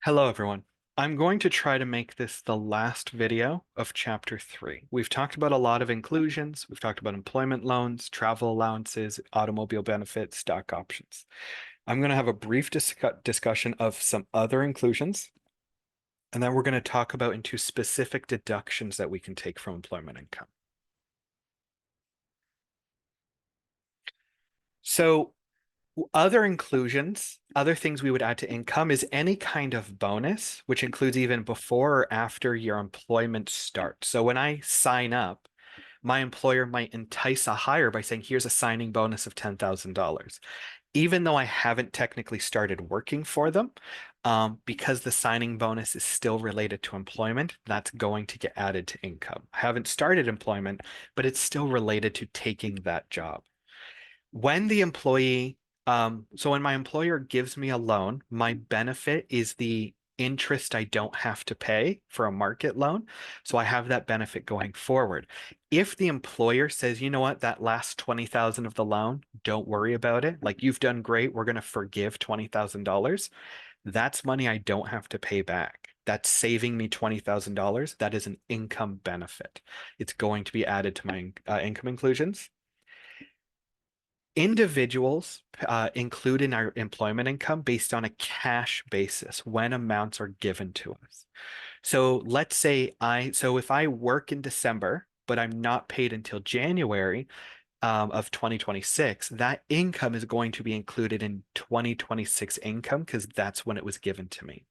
Hello, everyone. I'm going to try to make this the last video of chapter 3. We've talked about a lot of inclusions. We've talked about employment loans, travel allowances, automobile benefits, stock options. I'm going to have a brief discussion of some other inclusions, and then we're going to talk about into specific deductions that we can take from employment income. So other inclusions, other things we would add to income is any kind of bonus, which includes even before or after your employment starts. So when I sign up, my employer might entice a hire by saying, here's a signing bonus of $10,000. Even though I haven't technically started working for them, because the signing bonus is still related to employment, that's going to get added to income. I haven't started employment, but it's still related to taking that job. When the employee, so when my employer gives me a loan, my benefit is the interest I don't have to pay for a market loan. So I have that benefit going forward. If the employer says, you know what, that last 20,000 of the loan, don't worry about it. Like you've done great. We're going to forgive $20,000. That's money I don't have to pay back. That's saving me $20,000. That is an income benefit. It's going to be added to my income inclusions. Individuals include in our employment income based on a cash basis when amounts are given to us. So let's say so if I work in December, but I'm not paid until January of 2026, that income is going to be included in 2026 income because that's when it was given to me.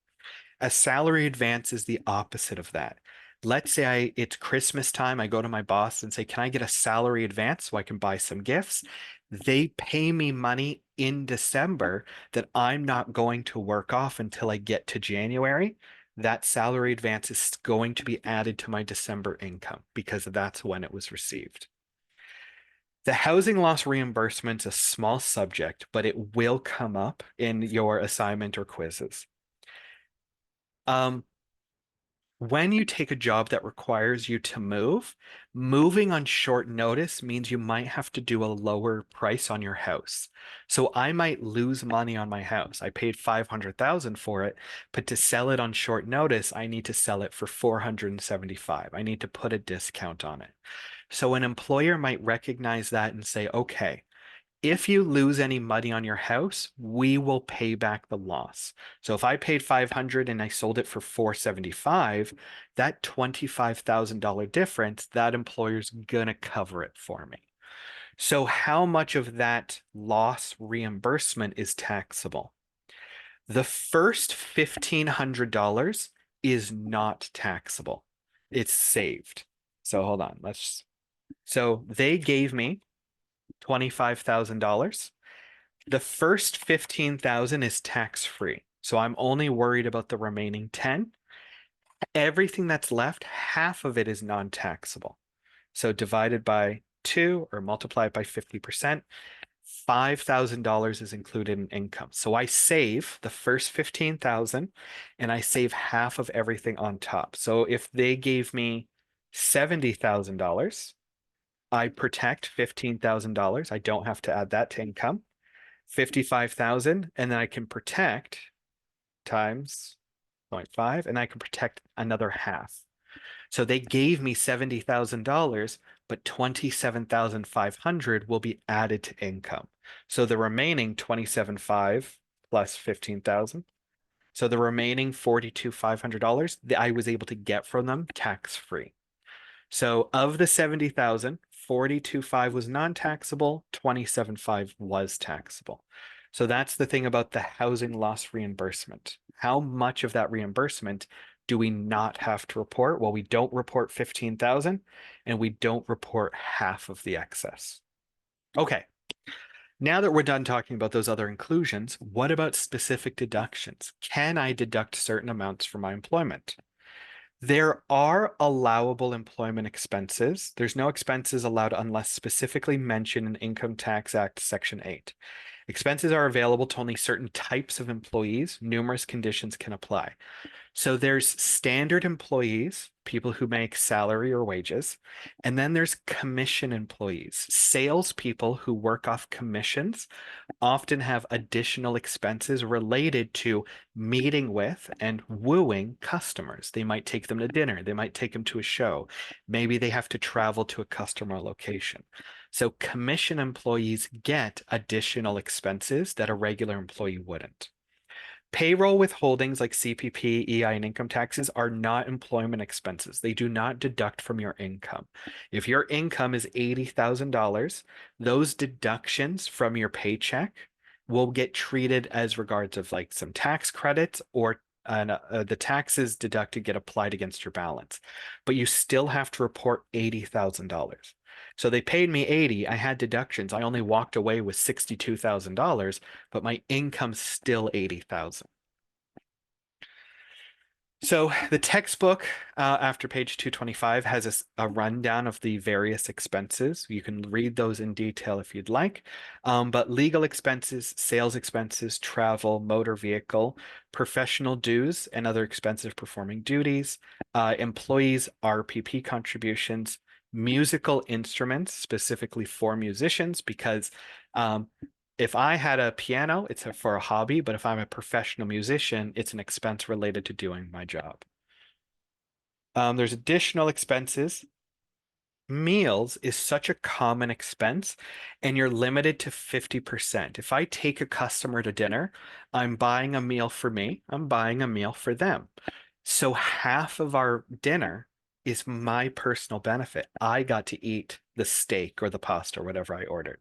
A salary advance is the opposite of that. Let's say it's Christmas time. I go to my boss and say, can I get a salary advance so I can buy some gifts? They pay me money in December that I'm not going to work off until I get to January. That salary advance is going to be added to my December income because that's when it was received. The housing loss reimbursement is a small subject, but it will come up in your assignment or quizzes. When you take a job that requires you to move, moving on short notice means you might have to do a lower price on your house. So I might lose money on my house. I paid 500,000 for it, but to sell it on short notice, I need to sell it for 475. I need to put a discount on it. So an employer might recognize that and say, okay, if you lose any money on your house, we will pay back the loss. So if I paid 500 and I sold it for 475, that $25,000 difference, that employer's gonna cover it for me. So how much of that loss reimbursement is taxable? The first $1,500 is not taxable. It's saved. So hold on, so they gave me $25,000. The first 15,000 is tax-free. So I'm only worried about the remaining 10. Everything that's left, half of it is non-taxable. So divided by 2 or multiply it by 50%, $5,000 is included in income. So I save the first 15,000 and I save half of everything on top. So if they gave me $70,000, I protect $15,000. I don't have to add that to income. 55,000, and then I can protect times 0.5, and I can protect another half. So they gave me $70,000, but 27,500 will be added to income. So the remaining 27,500 plus 15,000. So the remaining $42,500 that I was able to get from them tax-free. So of the 70,000, 42.5 was non-taxable, 27.5 was taxable. So that's the thing about the housing loss reimbursement. How much of that reimbursement do we not have to report? Well, we don't report 15,000 and we don't report half of the excess. Okay. Now that we're done talking about those other inclusions, what about specific deductions? Can I deduct certain amounts from my employment? There are allowable employment expenses. There's no expenses allowed unless specifically mentioned in Income Tax Act Section 8. Expenses are available to only certain types of employees. Numerous conditions can apply. So there's standard employees, people who make salary or wages, and then there's commission employees, salespeople who work off commissions often have additional expenses related to meeting with and wooing customers. They might take them to dinner, they might take them to a show, maybe they have to travel to a customer location. So commission employees get additional expenses that a regular employee wouldn't. Payroll withholdings like CPP, EI, and income taxes are not employment expenses. They do not deduct from your income. If your income is $80,000, those deductions from your paycheck will get treated as regards of like some tax credits or the taxes deducted get applied against your balance. But you still have to report $80,000. So they paid me 80, I had deductions. I only walked away with $62,000, but my income's still 80,000. So the textbook after page 225 has a rundown of the various expenses. You can read those in detail if you'd like. But legal expenses, sales expenses, travel, motor vehicle, professional dues, and other expenses performing duties, employees' RPP contributions, musical instruments, specifically for musicians, because um, if I had a piano, it's for a hobby, but if I'm a professional musician, it's an expense related to doing my job. There's additional expenses. Meals is such a common expense, and you're limited to 50%. If I take a customer to dinner, I'm buying a meal for me, I'm buying a meal for them. So half of our dinner is my personal benefit. I got to eat the steak or the pasta or whatever I ordered.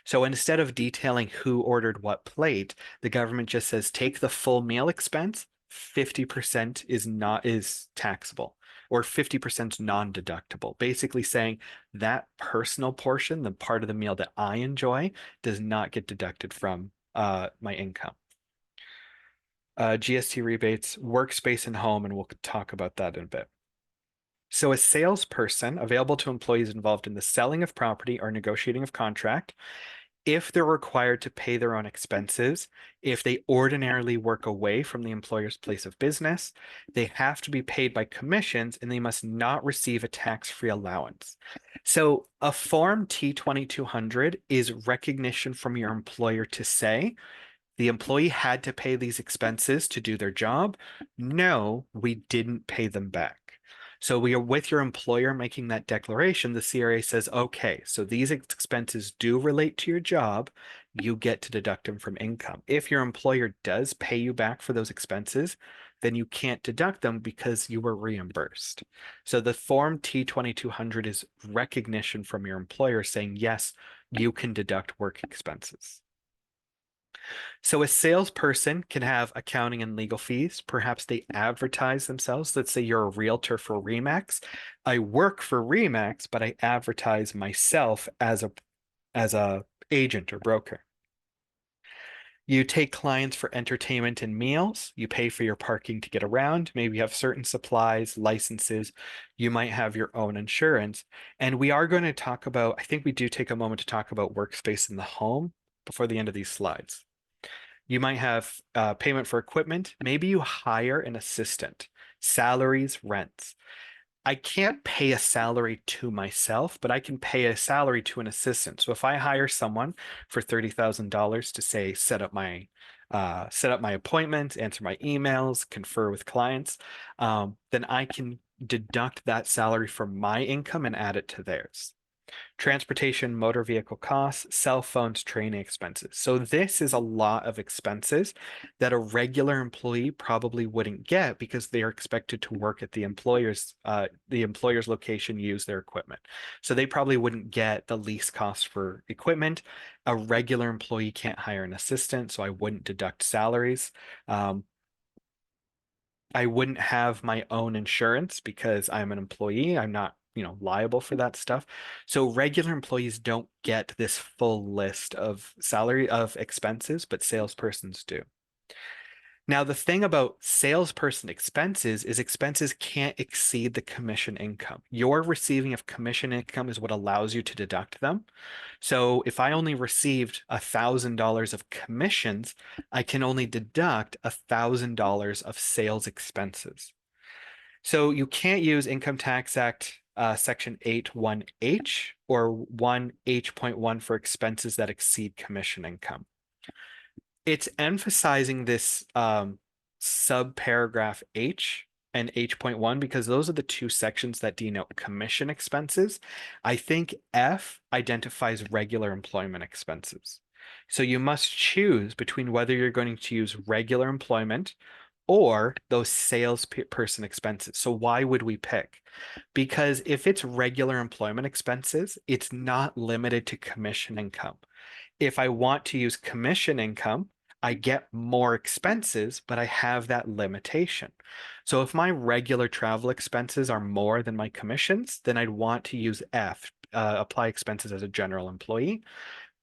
So instead of detailing who ordered what plate, the government just says take the full meal expense, 50% is taxable or 50% non-deductible. Basically saying that personal portion, the part of the meal that I enjoy, does not get deducted from my income. GST rebates, workspace and home, and we'll talk about that in a bit. So, a salesperson available to employees involved in the selling of property or negotiating of contract if they're required to pay their own expenses, if they ordinarily work away from the employer's place of business, they have to be paid by commissions and they must not receive a tax-free allowance. So a Form T-2200 is recognition from your employer to say, the employee had to pay these expenses to do their job. No, we didn't pay them back. So we are with your employer making that declaration. The CRA says, okay, so these expenses do relate to your job. You get to deduct them from income. If your employer does pay you back for those expenses, then you can't deduct them because you were reimbursed. So the Form T-2200 is recognition from your employer saying, yes, you can deduct work expenses. So a salesperson can have accounting and legal fees. Perhaps they advertise themselves. Let's say you're a realtor for Remax. I work for Remax, but I advertise myself as a agent or broker. You take clients for entertainment and meals. You pay for your parking to get around. Maybe you have certain supplies, licenses. You might have your own insurance. And we are going to talk about, I think we do take a moment to talk about workspace in the home before the end of these slides. You might have payment for equipment. Maybe you hire an assistant, salaries, rents. I can't pay a salary to myself, but I can pay a salary to an assistant. So if I hire someone for $30,000 to say set up my appointments, answer my emails, confer with clients, then I can deduct that salary from my income and add it to theirs. Transportation, motor vehicle costs, cell phones, training expenses. So this is a lot of expenses that a regular employee probably wouldn't get because they are expected to work at the employer's location, use their equipment. So they probably wouldn't get the least cost for equipment. A regular employee can't hire an assistant, so I wouldn't deduct salaries. I wouldn't have my own insurance because I'm an employee. I'm not, liable for that stuff. So regular employees don't get this full list of salary of expenses, but salespersons do. Now, the thing about salesperson expenses is expenses can't exceed the commission income. Your receiving of commission income is what allows you to deduct them. So if I only received $1,000 of commissions, I can only deduct $1,000 of sales expenses. So you can't use Income Tax Act Section 8(1)(h) or 1(h)(1) for expenses that exceed commission income. It's emphasizing this subparagraph H and H.1 because those are the two sections that denote commission expenses. I think F identifies regular employment expenses. So you must choose between whether you're going to use regular employment or those salesperson expenses. So why would we pick? Because if it's regular employment expenses, it's not limited to commission income. If I want to use commission income, I get more expenses, but I have that limitation. So if my regular travel expenses are more than my commissions, then I'd want to use F, apply expenses as a general employee.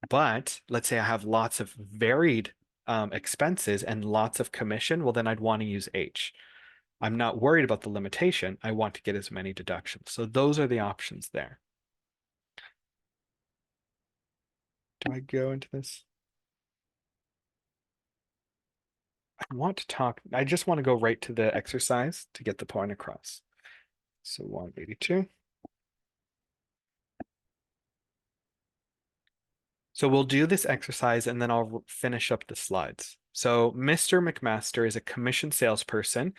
But let's say I have lots of varied expenses and lots of commission, well, then I'd want to use H. I'm not worried about the limitation. I want to get as many deductions. So those are the options there. Do I go into this? I just want to go right to the exercise to get the point across. So 182. So we'll do this exercise and then I'll finish up the slides. So Mr. McMaster is a commission salesperson.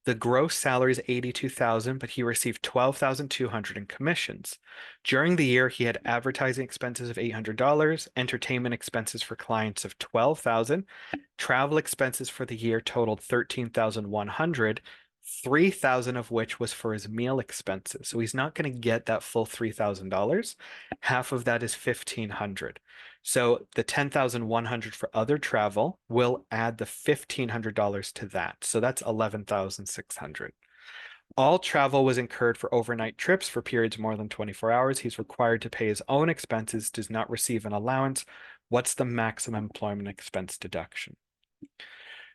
The gross salary is 82,000, but he received 12,200 in commissions. During the year, he had advertising expenses of $800, entertainment expenses for clients of 12,000, travel expenses for the year totaled 13,100, 3,000 of which was for his meal expenses. So he's not going to get that full $3,000. Half of that is 1,500. So the 10,100 for other travel will add the $1,500 to that. So that's 11,600. All travel was incurred for overnight trips for periods more than 24 hours. He's required to pay his own expenses, does not receive an allowance. What's the maximum employment expense deduction?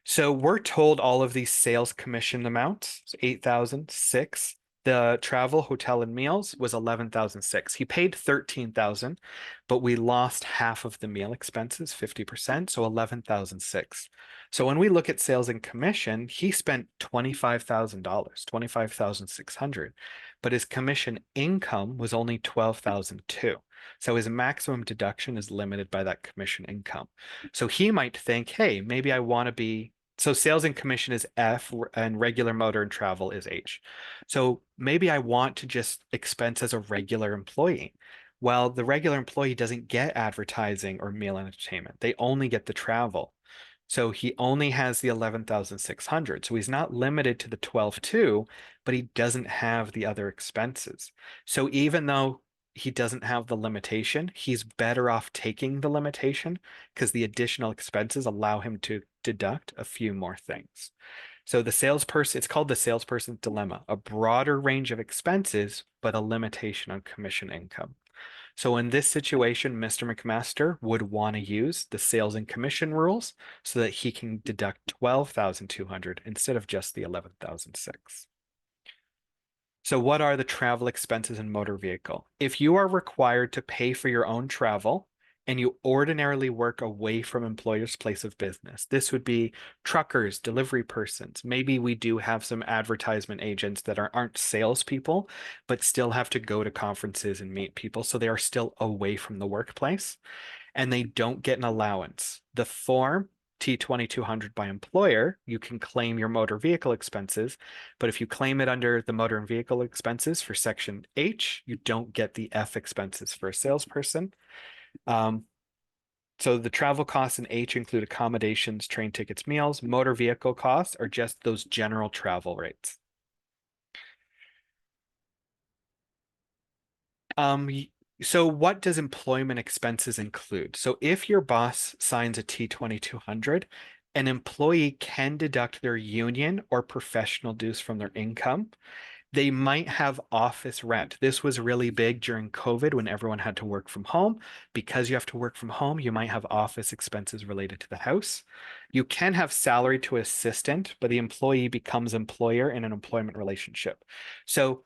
So we're told all of these sales commission amounts, so 8,006. The travel, hotel, and meals was 11,006. He paid 13,000, but we lost half of the meal expenses, 50%, so 11,006. So when we look at sales and commission, he spent $25,000, 25,600, but his commission income was only 12,002. So his maximum deduction is limited by that commission income. So he might think, hey, maybe I want to be, so sales and commission is F and regular motor and travel is H. So maybe I want to just expense as a regular employee. Well, the regular employee doesn't get advertising or meal entertainment. They only get the travel. So he only has the 11,600. So he's not limited to the 12,200, but he doesn't have the other expenses. So even though he doesn't have the limitation, he's better off taking the limitation because the additional expenses allow him to deduct a few more things. So the salesperson, it's called the salesperson's dilemma, a broader range of expenses, but a limitation on commission income. So in this situation, Mr. McMaster would want to use the sales and commission rules so that he can deduct 12,200 instead of just the 11,006. So what are the travel expenses in motor vehicle? If you are required to pay for your own travel and you ordinarily work away from employer's place of business, this would be truckers, delivery persons. Maybe we do have some advertisement agents that aren't salespeople, but still have to go to conferences and meet people. So they are still away from the workplace and they don't get an allowance. The form T2200 by employer, you can claim your motor vehicle expenses, but if you claim it under the motor and vehicle expenses for section H, you don't get the F expenses for a salesperson. So the travel costs in H include accommodations, train tickets, meals. Motor vehicle costs are just those general travel rates. So what does employment expenses include? So if your boss signs a T2200, an employee can deduct their union or professional dues from their income. They might have office rent. This was really big during COVID when everyone had to work from home. Because you have to work from home, you might have office expenses related to the house. You can have salary to assistant, but the employee becomes employer in an employment relationship. So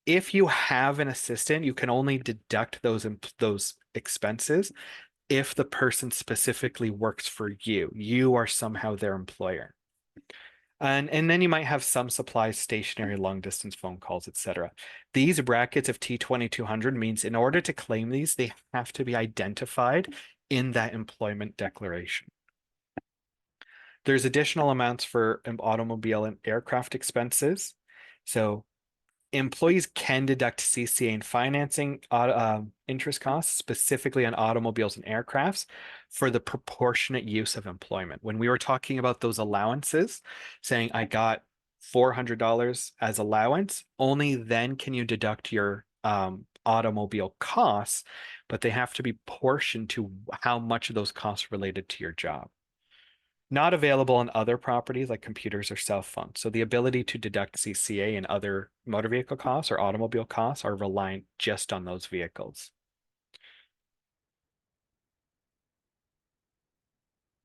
if you have an assistant, you can only deduct those expenses if the person specifically works for you. You are somehow their employer. And then you might have some supplies, stationary, long distance phone calls, etc. These brackets of T2200 means in order to claim these, they have to be identified in that employment declaration. There's additional amounts for automobile and aircraft expenses. So employees can deduct CCA and financing interest costs, specifically on automobiles and aircrafts, for the proportionate use of employment. When we were talking about those allowances, saying I got $400 as allowance, only then can you deduct your automobile costs, but they have to be portioned to how much of those costs related to your job. Not available on other properties like computers or cell phones. So the ability to deduct CCA and other motor vehicle costs or automobile costs are reliant just on those vehicles.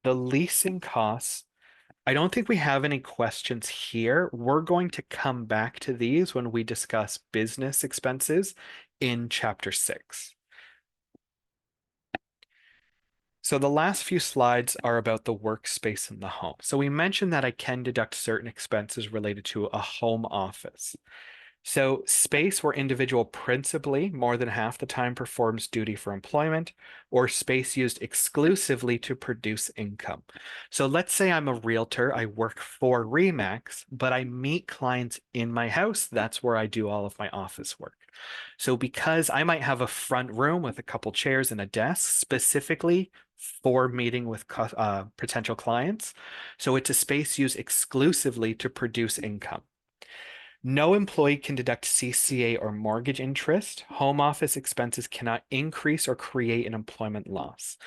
The leasing costs, I don't think we have any questions here. We're going to come back to these when we discuss business expenses in chapter 6. So the last few slides are about the workspace in the home. So we mentioned that I can deduct certain expenses related to a home office. So space where individual principally more than half the time performs duty for employment, or space used exclusively to produce income. So let's say I'm a realtor, I work for Remax, but I meet clients in my house. That's where I do all of my office work. So because I might have a front room with a couple chairs and a desk specifically for meeting with potential clients. So it's a space used exclusively to produce income. No employee can deduct CCA or mortgage interest. Home office expenses cannot increase or create an employment loss.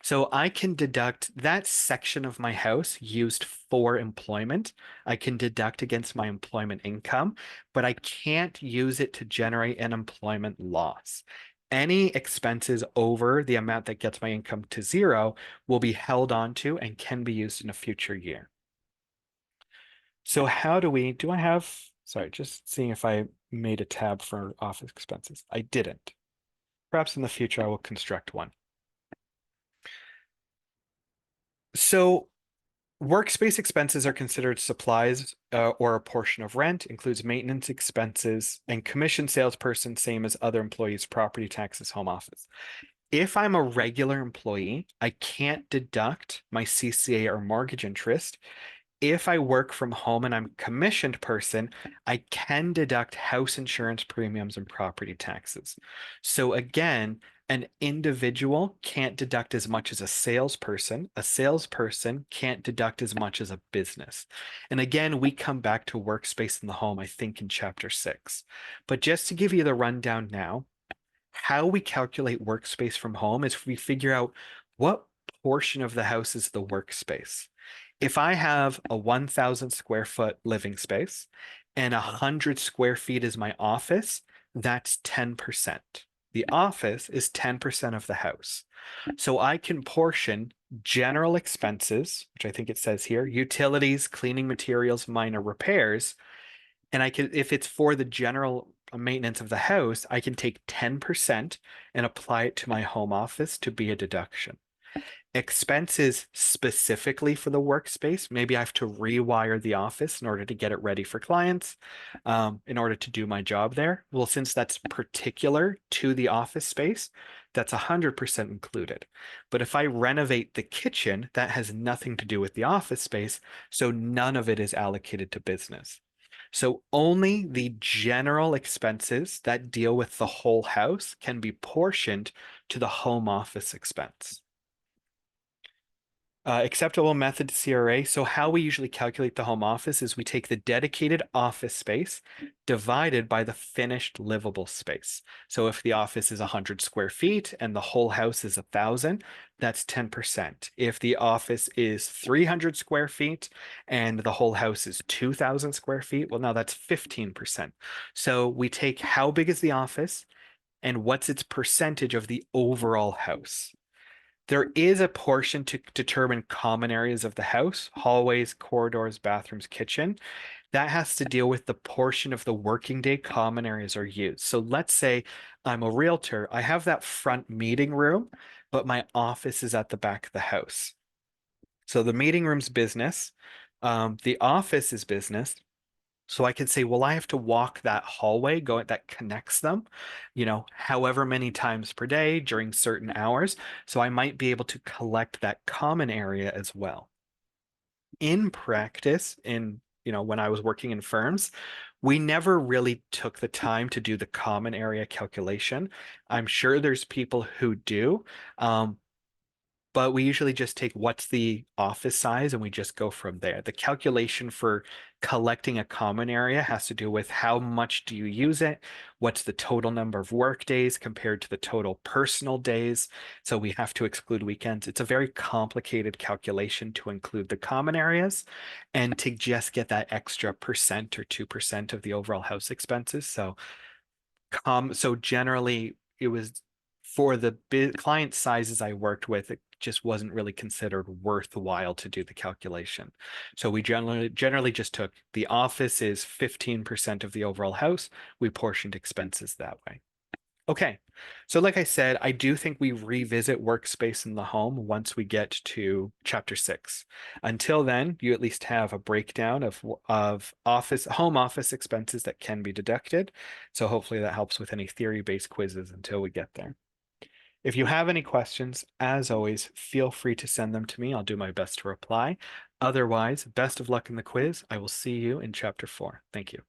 So I can deduct that section of my house used for employment. I can deduct against my employment income, but I can't use it to generate an employment loss. Any expenses over the amount that gets my income to zero will be held onto and can be used in a future year. So how do I have, sorry, just seeing if I made a tab for office expenses. I didn't. Perhaps in the future I will construct one. So workspace expenses are considered supplies or a portion of rent, includes maintenance expenses and commission salesperson, same as other employees, property taxes, home office. If I'm a regular employee, I can't deduct my CCA or mortgage interest. If I work from home and I'm a commissioned person, I can deduct house insurance premiums and property taxes. So again, an individual can't deduct as much as a salesperson. A salesperson can't deduct as much as a business. And again, we come back to workspace in the home, I think in chapter 6. But just to give you the rundown now, how we calculate workspace from home is we figure out what portion of the house is the workspace. If I have a 1,000 square foot living space and 100 square feet is my office, that's 10%. The office is 10% of the house. So I can portion general expenses, which I think it says here, utilities, cleaning materials, minor repairs. And I can, if it's for the general maintenance of the house, I can take 10% and apply it to my home office to be a deduction. Expenses specifically for the workspace, maybe I have to rewire the office in order to get it ready for clients, in order to do my job there. Well, since that's particular to the office space, that's 100% included. But if I renovate the kitchen, that has nothing to do with the office space, so none of it is allocated to business. So only the general expenses that deal with the whole house can be portioned to the home office expense. Acceptable method to CRA. So how we usually calculate the home office is we take the dedicated office space divided by the finished livable space. So if the office is 100 square feet and the whole house is 1,000, that's 10%. If the office is 300 square feet and the whole house is 2,000 square feet, well, now that's 15%. So we take how big is the office and what's its percentage of the overall house. There is a portion to determine common areas of the house, hallways, corridors, bathrooms, kitchen. That has to deal with the portion of the working day common areas are used. So let's say I'm a realtor. I have that front meeting room, but my office is at the back of the house. So the meeting room's business, the office is business. So I could say, well, I have to walk that hallway going that connects them, however many times per day during certain hours. So I might be able to collect that common area as well. In practice, when I was working in firms, we never really took the time to do the common area calculation. I'm sure there's people who do, but we usually just take what's the office size and we just go from there. The calculation for collecting a common area has to do with how much do you use it, what's the total number of work days compared to the total personal days. So we have to exclude weekends. It's a very complicated calculation to include the common areas and to just get that extra percent or 2% of the overall house expenses. So generally, it was for the client sizes I worked with, it just wasn't really considered worthwhile to do the calculation. So we generally just took the office is 15% of the overall house. We portioned expenses that way. Okay. So like I said, I do think we revisit workspace in the home once we get to chapter 6. Until then, you at least have a breakdown of home office expenses that can be deducted. So hopefully that helps with any theory-based quizzes until we get there. If you have any questions, as always, feel free to send them to me. I'll do my best to reply. Otherwise, best of luck in the quiz. I will see you in chapter 4. Thank you.